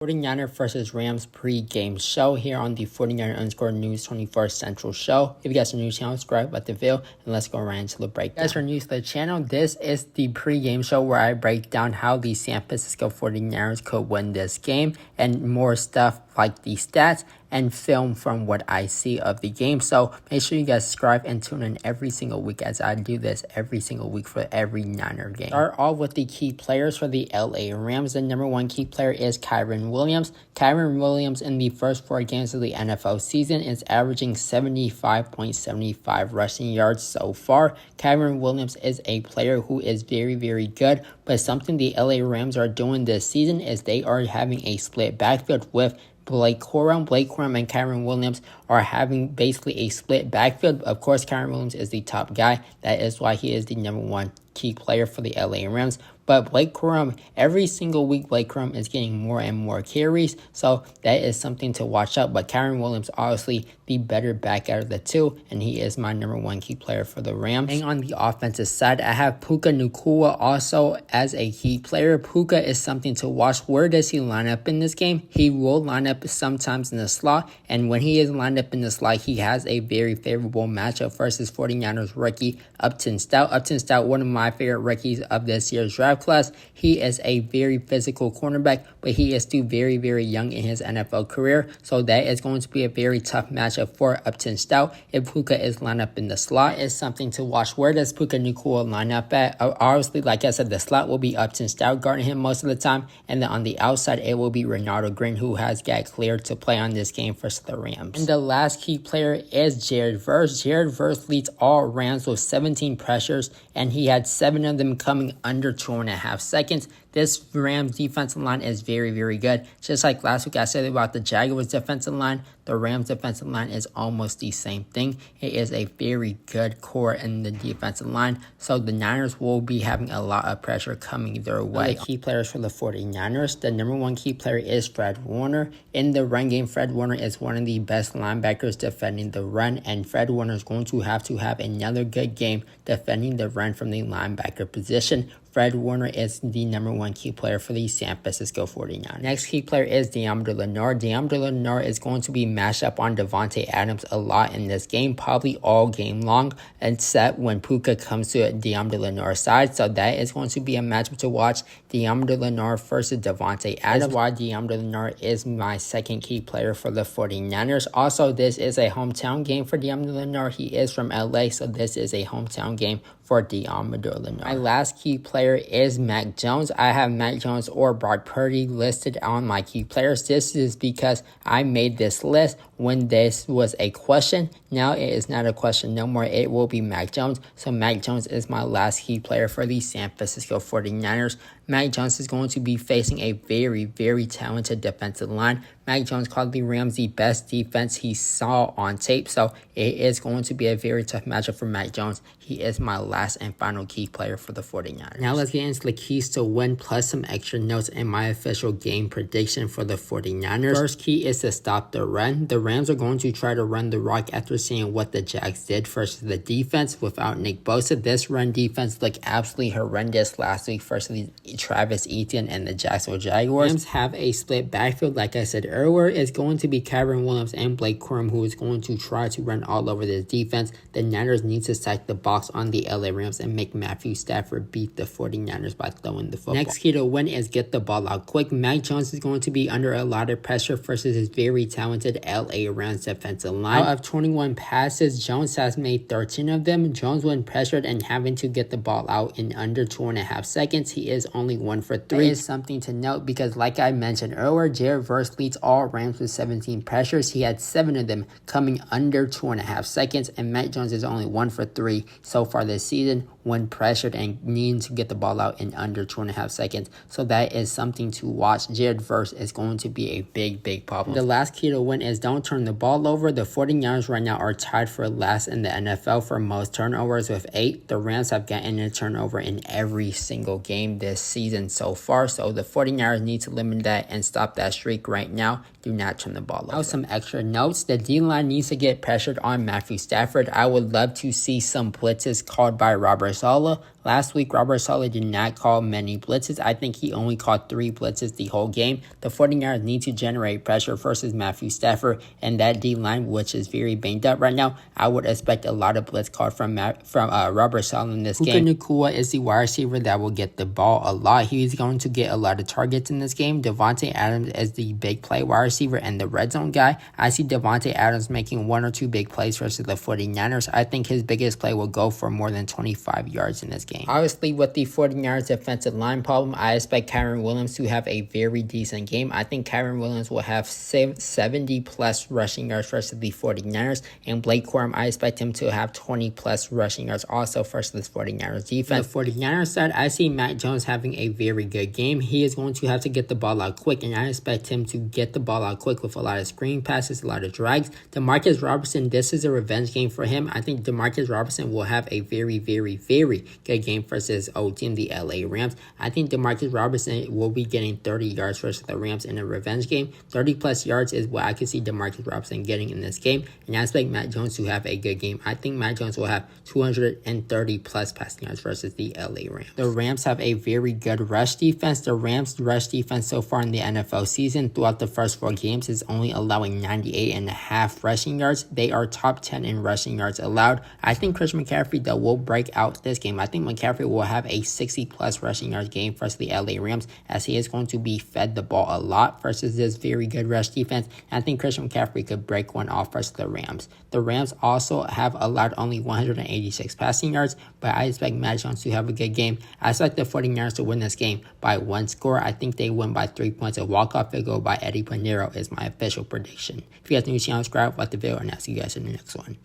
49er versus Rams pre-game show here on the 49er News 24 Central show. If you guys are new to the channel, subscribe, like the video, and let's go right into the breakdown. If you guys are new to the channel, this is the pre-game show where I break down how the San Francisco 49ers could win this game and more stuff like the stats and film from what I see of the game. So make sure you guys subscribe and tune in every single week as I do this every single week for every Niner game. Start off with the key players for the LA Rams. The number one key player is Kyren Williams. Kyren Williams in the first 4 games of the NFL season is averaging 75.75 rushing yards so far. Kyren Williams is a player who is very, very good, but something the LA Rams are doing this season is they are having a split backfield with Blake Corum and Kyren Williams are having basically a split backfield. Of course, Kyren Williams is the top guy. That is why he is the number one key player for the LA Rams. But Blake Corum, every single week, Blake Corum is getting more and more carries. So that is something to watch out. But Kyren Williams, obviously, the better back out of the two. And he is my number one key player for the Rams. And on the offensive side, I have Puka Nacua also as a key player. Puka is something to watch. Where does he line up in this game? He will line up sometimes in the slot. And when he is lined up in the slot, he has a very favorable matchup versus 49ers rookie Upton Stout. Upton Stout, one of my favorite rookies of this year's draft class. He is a very physical cornerback, but he is still very, very young in his NFL career. So that is going to be a very tough matchup for Upton Stout. If Puka is lined up in the slot, is something to watch. Where does Puka Nacua line up at? Obviously, like I said, the slot will be Upton Stout guarding him most of the time. And then on the outside, it will be Ronaldo Green, who has got cleared to play on this game versus the Rams. And the last key player is Jared Verse. Jared Verse leads all Rams with 17 pressures, and he had 7 of them coming under 2.5 seconds. This Rams defensive line is very, very good. Just like last week I said about the Jaguars defensive line, the Rams defensive line is almost the same thing. It is a very good core in the defensive line. So the Niners will be having a lot of pressure coming their way. The key players for the 49ers, the number one key player is Fred Warner. In the run game, Fred Warner is one of the best linebackers defending the run, and Fred Warner is going to have another good game defending the run from the linebacker position. Fred Warner is the number one key player for the San Francisco 49ers. Next key player is Deommodore Lenoir. Deommodore Lenoir is going to be matched up on Davante Adams a lot in this game, probably all game long, except when Puka comes to Deommodore Lenoir's side. So that is going to be a matchup to watch. Deommodore Lenoir versus Davante Adams. That's why Deommodore Lenoir is my second key player for the 49ers. Also, this is a hometown game for Deommodore Lenoir. He is from LA, so this is a hometown game for Deommodore Lenoir. My last key player is Mac Jones. I have Mac Jones or Brock Purdy listed on my key players. This is because I made this list when this was a question. Now it is not a question no more. It will be Mac Jones. So Mac Jones is my last key player for the San Francisco 49ers. Mac Jones is going to be facing a very, very talented defensive line. Mac Jones called the Rams the best defense he saw on tape. So it is going to be a very tough matchup for Mac Jones. He is my last and final key player for the 49ers. Now let's get into the keys to win plus some extra notes in my official game prediction for the 49ers. First key is to stop the run. The Rams are going to try to run the rock after seeing what the Jags did versus the defense without Nick Bosa. This run defense looked absolutely horrendous last week versus Travis Etienne and the Jacksonville Jaguars. Rams have a split backfield, like I said earlier. It's going to be Kyren Williams and Blake Corum who is going to try to run all over this defense. The Niners need to stack the box on the LA Rams and make Matthew Stafford beat the 49ers by throwing the football. Next key to win is get the ball out quick. Mac Jones is going to be under a lot of pressure versus his very talented LA Rams defensive line. Out of 21 passes, Jones has made 13 of them. Jones, when pressured and having to get the ball out in under 2.5 seconds, he is only 1 for 3. That is something to note because, like I mentioned earlier, Jared Verse leads all Rams with 17 pressures. He had 7 of them coming under 2.5 seconds, and Mac Jones is only 1 for 3 so far this season when pressured and needing to get the ball out in under 2.5 seconds. So that is something to watch. Jared Verse is going to be a big, big problem. The last key to win is don't turn the ball over. The 49ers right now are tied for last in the NFL for most turnovers with 8. The Rams have gotten a turnover in every single game this season so far. So the 49ers need to limit that and stop that streak right now. Do not turn the ball over. Now some extra notes. The D-line needs to get pressured on Matthew Stafford. I would love to see some blitz blitzes called by Robert Saleh. Last week, Robert Saleh did not call many blitzes. I think he only called 3 blitzes the whole game. The 49ers need to generate pressure versus Matthew Stafford and that D-line, which is very banged up right now. I would expect a lot of blitz called from Robert Saleh in this game. Nakua is the wide receiver that will get the ball a lot. He's going to get a lot of targets in this game. Devontae Adams is the big play wide receiver and the red zone guy. I see Devontae Adams making 1 or 2 big plays versus the 49ers. I think his biggest play will go for more than 25 yards in this game. Obviously, with the 49ers defensive line problem, I expect Kyren Williams to have a very decent game. I think Kyren Williams will have 70 plus rushing yards versus the 49ers, and Blake Corum, I expect him to have 20 plus rushing yards also versus the 49ers defense. On the 49ers side, I see Mac Jones having a very good game. He is going to have to get the ball out quick, and I expect him to get the ball out quick with a lot of screen passes, a lot of drags. Demarcus Robertson, this is a revenge game for him. I think Demarcus Robertson will have a very, very, very good game versus his old team, the LA Rams. I think Demarcus Robertson will be getting 30 yards versus the Rams in a revenge game. 30 plus yards is what I can see Demarcus Robertson getting in this game, and I expect Mac Jones to have a good game. I think Mac Jones will have 230 plus passing yards versus the LA Rams. The Rams have a very good rush defense. The Rams rush defense so far in the NFL season throughout the first 4 games is only allowing 98.5 rushing yards. They are top 10 in rushing yards allowed. I think Christian McCaffrey though will break out this game. I think McCaffrey will have a 60 plus rushing yards game versus the LA Rams, as he is going to be fed the ball a lot versus this very good rush defense. And I think Christian McCaffrey could break one off versus the Rams. The Rams also have allowed only 186 passing yards, but I expect Mac Jones to have a good game. I expect the 49ers to win this game by 1 score. I think they win by 3 points. A walk-off field goal by Eddie Pinheiro is my official prediction. If you guys are new to the channel, subscribe, like the video, and I'll see you guys in the next one.